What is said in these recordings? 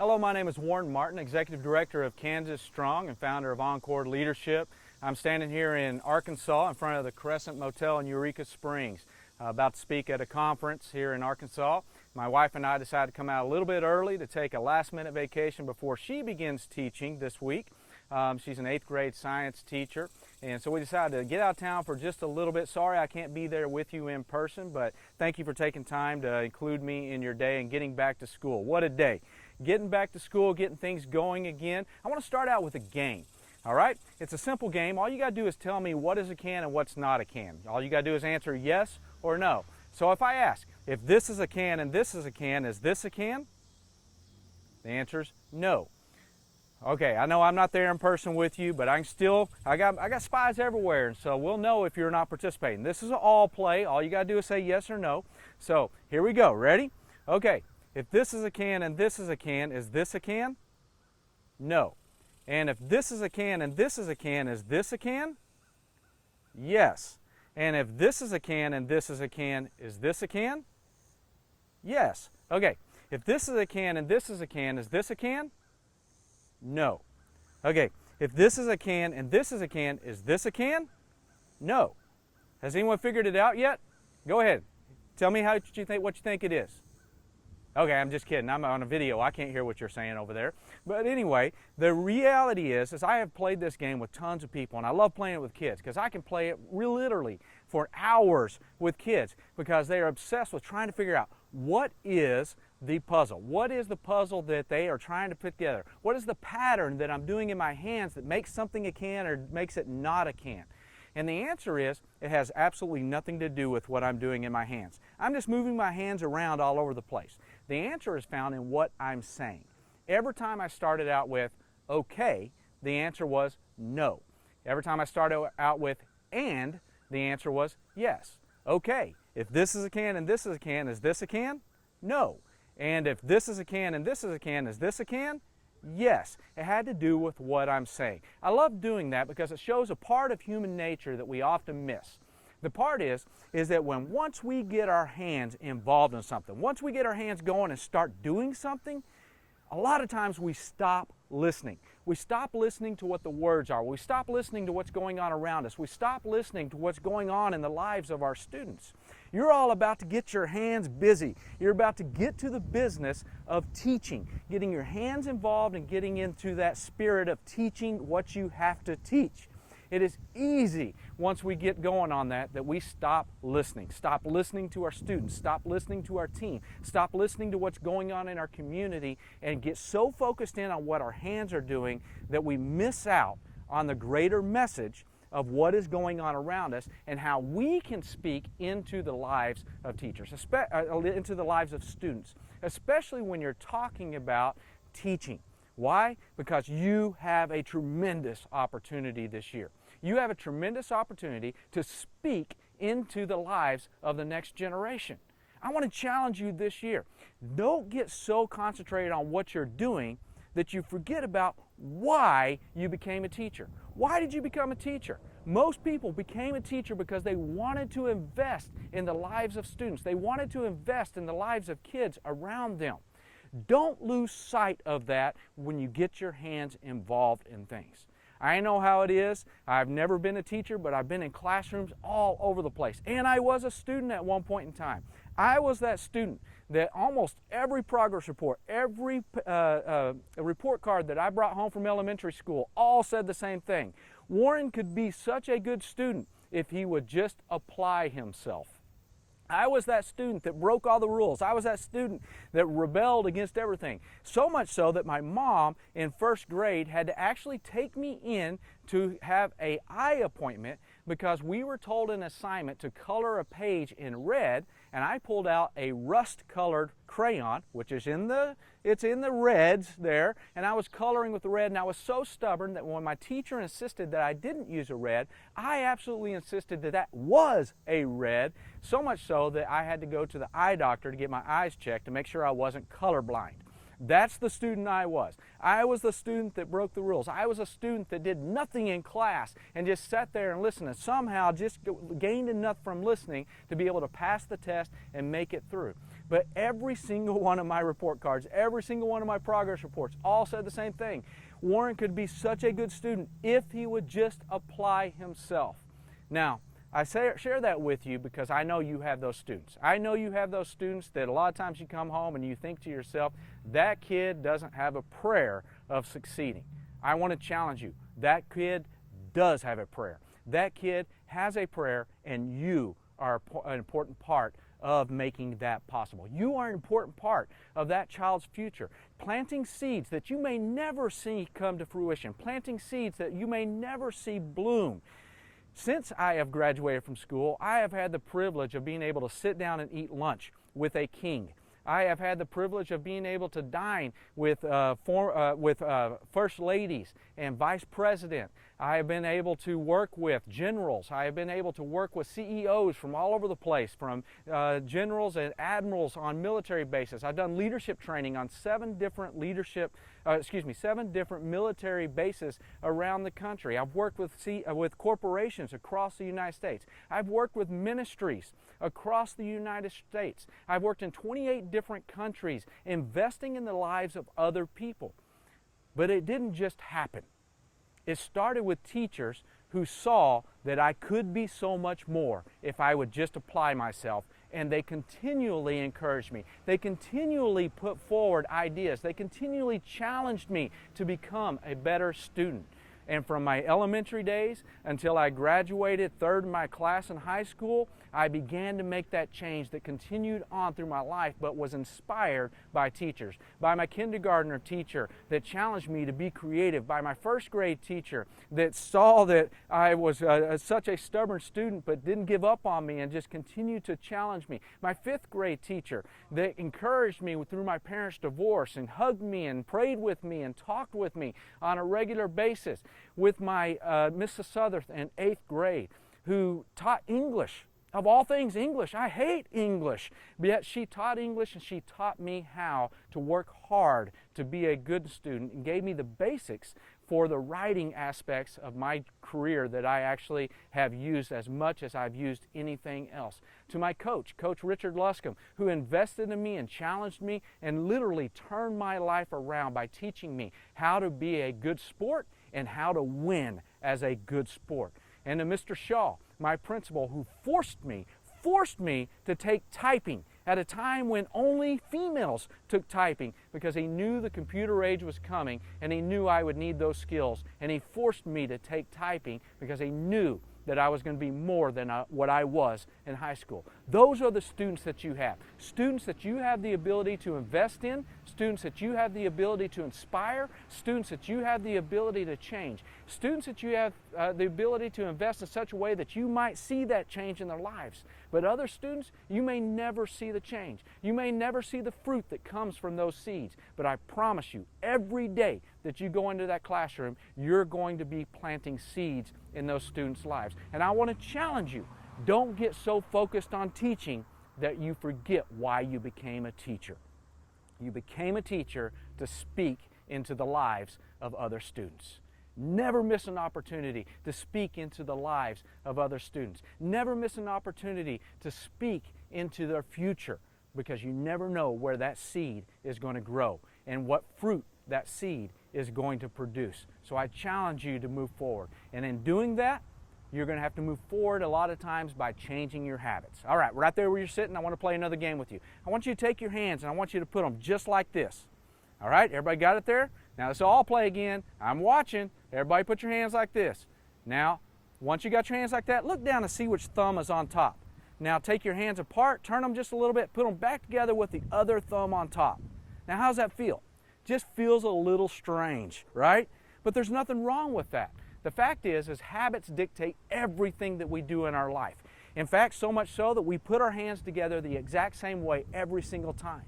Hello, my name is Warren Martin, Executive Director of Kansas Strong and founder of Encore Leadership. I'm standing here in Arkansas in front of the Crescent Motel in Eureka Springs, about to speak at a conference here in Arkansas. My wife and I decided to come out a little bit early to take a last-minute vacation before she begins teaching this week. She's an 8th grade science teacher, and so we decided to get out of town for just a little bit. Sorry I can't be there with you in person, but thank you for taking time to include me in your day and getting back to school. What a day. Getting back to school, getting things going again. I want to start out with a game. All right? It's a simple game. All you got to do is tell me what is a can and what's not a can. All you got to do is answer yes or no. So if I ask, if this is a can and this is a can, is this a can? The answer's no. Okay, I know I'm not there in person with you, but I got spies everywhere, and so we'll know if you're not participating. This is an all play. All you got to do is say yes or no. So here we go. Ready? Okay, if this is a can and this is a can, is this a can? No. And if this is a can and this is a can, is this a can? Yes. And if this is a can and this is a can, is this a can? Yes. Okay, if this is a can and this is a can, is this a can? No. Okay, if this is a can and this is a can, is this a can? No. Has anyone figured it out yet? Go ahead. Tell me what you think it is. Okay, I'm just kidding. I'm on a video. I can't hear what you're saying over there. But anyway, the reality is I have played this game with tons of people, and I love playing it with kids because I can play it literally for hours with kids because they are obsessed with trying to figure out what is the puzzle. What is the puzzle that they are trying to put together? What is the pattern that I'm doing in my hands that makes something a can or makes it not a can? And the answer is, it has absolutely nothing to do with what I'm doing in my hands. I'm just moving my hands around all over the place. The answer is found in what I'm saying. Every time I started out with, okay, the answer was no. Every time I started out with, and, the answer was yes. Okay, if this is a can and this is a can, is this a can? No. And if this is a can and this is a can, is this a can? Yes. It had to do with what I'm saying. I love doing that because it shows a part of human nature that we often miss. The part is that once we get our hands involved in something, once we get our hands going and start doing something, a lot of times we stop listening. We stop listening to what the words are. We stop listening to what's going on around us. We stop listening to what's going on in the lives of our students. You're all about to get your hands busy. You're about to get to the business of teaching, getting your hands involved and getting into that spirit of teaching what you have to teach. It is easy once we get going on that we stop listening. Stop listening to our students. Stop listening to our team. Stop listening to what's going on in our community and get so focused in on what our hands are doing that we miss out on the greater message of what is going on around us and how we can speak into the lives of teachers, into the lives of students, especially when you're talking about teaching. Why? Because you have a tremendous opportunity this year. You have a tremendous opportunity to speak into the lives of the next generation. I want to challenge you this year. Don't get so concentrated on what you're doing that you forget about why you became a teacher. Why did you become a teacher? Most people became a teacher because they wanted to invest in the lives of students. They wanted to invest in the lives of kids around them. Don't lose sight of that when you get your hands involved in things. I know how it is. I've never been a teacher, but I've been in classrooms all over the place. And I was a student at one point in time. I was that student that almost every progress report, every report card that I brought home from elementary school all said the same thing. Warren could be such a good student if he would just apply himself. I was that student that broke all the rules. I was that student that rebelled against everything. So much so that my mom in first grade had to actually take me in to have an eye appointment because we were told an assignment to color a page in red, and I pulled out a rust-colored crayon, which is in the reds there, and I was coloring with the red, and I was so stubborn that when my teacher insisted that I didn't use a red, I absolutely insisted that that was a red, so much so that I had to go to the eye doctor to get my eyes checked to make sure I wasn't colorblind. That's the student I was. I was the student that broke the rules. I was a student that did nothing in class and just sat there and listened and somehow just gained enough from listening to be able to pass the test and make it through. But every single one of my report cards, every single one of my progress reports all said the same thing. Warren could be such a good student if he would just apply himself. Now, I share that with you because I know you have those students. I know you have those students that a lot of times you come home and you think to yourself, that kid doesn't have a prayer of succeeding. I want to challenge you. That kid does have a prayer. That kid has a prayer, and you are an important part of making that possible. You are an important part of that child's future. Planting seeds that you may never see come to fruition. Planting seeds that you may never see bloom. Since I have graduated from school, I have had the privilege of being able to sit down and eat lunch with a king. I have had the privilege of being able to dine with first ladies and vice president. I have been able to work with generals. I have been able to work with CEOs from all over the place, from generals and admirals on military bases. I've done leadership training on 7 different military bases around the country. I've worked with corporations across the United States. I've worked with ministries across the United States. I've worked in 28 different countries, investing in the lives of other people. But it didn't just happen. It started with teachers who saw that I could be so much more if I would just apply myself, and they continually encouraged me. They continually put forward ideas. They continually challenged me to become a better student. And from my elementary days until I graduated third in my class in high school, I began to make that change that continued on through my life, but was inspired by teachers. By my kindergartner teacher that challenged me to be creative. By my first grade teacher that saw that I was such a stubborn student but didn't give up on me and just continued to challenge me. My 5th grade teacher that encouraged me through my parents' divorce and hugged me and prayed with me and talked with me on a regular basis. With my Mrs. Southerth in 8th grade, who taught English. Of all things, English. I hate English. But yet she taught English, and she taught me how to work hard to be a good student, and gave me the basics for the writing aspects of my career that I actually have used as much as I've used anything else. To my coach, Coach Richard Luscombe, who invested in me and challenged me and literally turned my life around by teaching me how to be a good sport and how to win as a good sport. And to Mr. Shaw, my principal, who forced me to take typing at a time when only females took typing, because he knew the computer age was coming and he knew I would need those skills, and he forced me to take typing because he knew that I was going to be more than what I was in high school. Those are the students that you have. Students that you have the ability to invest in, students that you have the ability to inspire, students that you have the ability to change, students that you have the ability to invest in such a way that you might see that change in their lives. But other students, you may never see the change. You may never see the fruit that comes from those seeds. But I promise you, every day that you go into that classroom, you're going to be planting seeds in those students' lives. And I want to challenge you, don't get so focused on teaching that you forget why you became a teacher. You became a teacher to speak into the lives of other students. Never miss an opportunity to speak into the lives of other students. Never miss an opportunity to speak into their future, because you never know where that seed is going to grow and what fruit that seed is going to produce. So I challenge you to move forward. And in doing that, you're going to have to move forward a lot of times by changing your habits. All right, right there where you're sitting, I want to play another game with you. I want you to take your hands and I want you to put them just like this. All right, everybody got it there? Now let's all play again. I'm watching. Everybody put your hands like this. Now, once you got your hands like that, look down and see which thumb is on top. Now take your hands apart, turn them just a little bit, put them back together with the other thumb on top. Now how's that feel? Just feels a little strange, right? But there's nothing wrong with that. The fact is habits dictate everything that we do in our life. In fact, so much so that we put our hands together the exact same way every single time.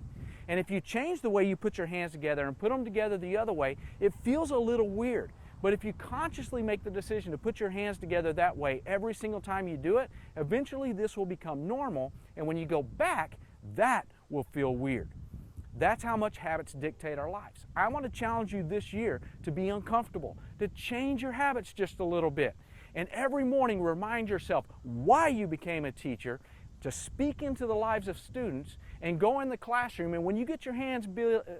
And if you change the way you put your hands together and put them together the other way, it feels a little weird. But if you consciously make the decision to put your hands together that way every single time you do it, eventually this will become normal, and when you go back, that will feel weird. That's how much habits dictate our lives. I want to challenge you this year to be uncomfortable, to change your habits just a little bit. And every morning remind yourself why you became a teacher, to speak into the lives of students and go in the classroom. And when you get your hands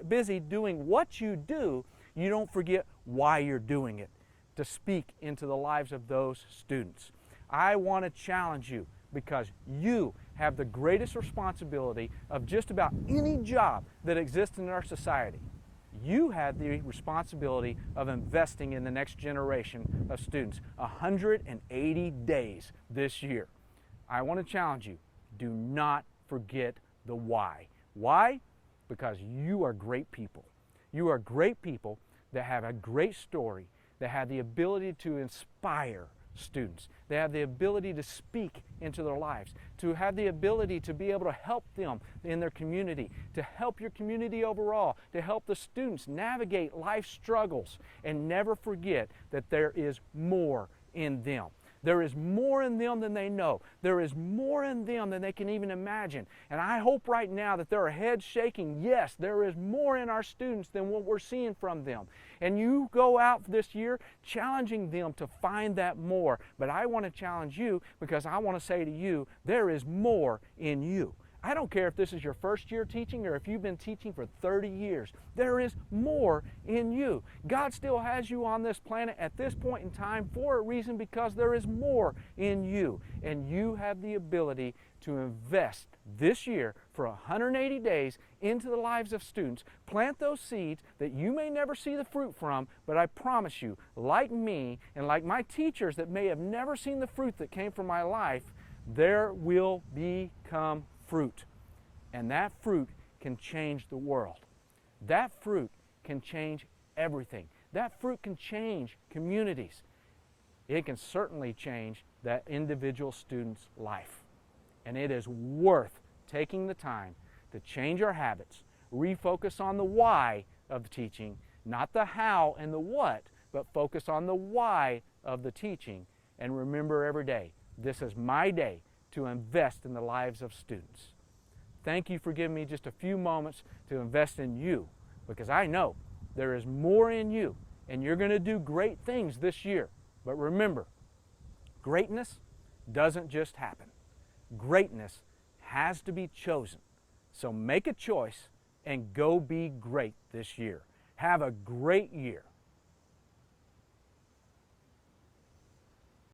busy doing what you do, you don't forget why you're doing it, to speak into the lives of those students. I want to challenge you because you have the greatest responsibility of just about any job that exists in our society. You have the responsibility of investing in the next generation of students. 180 days this year. I want to challenge you. Do not forget the why. Why? Because you are great people. You are great people that have a great story, that have the ability to inspire students. They have the ability to speak into their lives, to have the ability to be able to help them in their community, to help your community overall, to help the students navigate life struggles, and never forget that there is more in them. There is more in them than they know. There is more in them than they can even imagine. And I hope right now that there are heads shaking. Yes, there is more in our students than what we're seeing from them. And you go out this year challenging them to find that more. But I want to challenge you because I want to say to you, there is more in you. I don't care if this is your first year teaching or if you've been teaching for 30 years. There is more in you. God still has you on this planet at this point in time for a reason, because there is more in you. And you have the ability to invest this year for 180 days into the lives of students. Plant those seeds that you may never see the fruit from, but I promise you, like me and like my teachers that may have never seen the fruit that came from my life, there will become fruit. And that fruit can change the world. That fruit can change everything. That fruit can change communities. It can certainly change that individual student's life. And it is worth taking the time to change our habits, refocus on the why of the teaching, not the how and the what, but focus on the why of the teaching. And remember every day, this is my day to invest in the lives of students. Thank you for giving me just a few moments to invest in you, because I know there is more in you and you're going to do great things this year. But remember, greatness doesn't just happen. Greatness has to be chosen. So make a choice and go be great this year. Have a great year.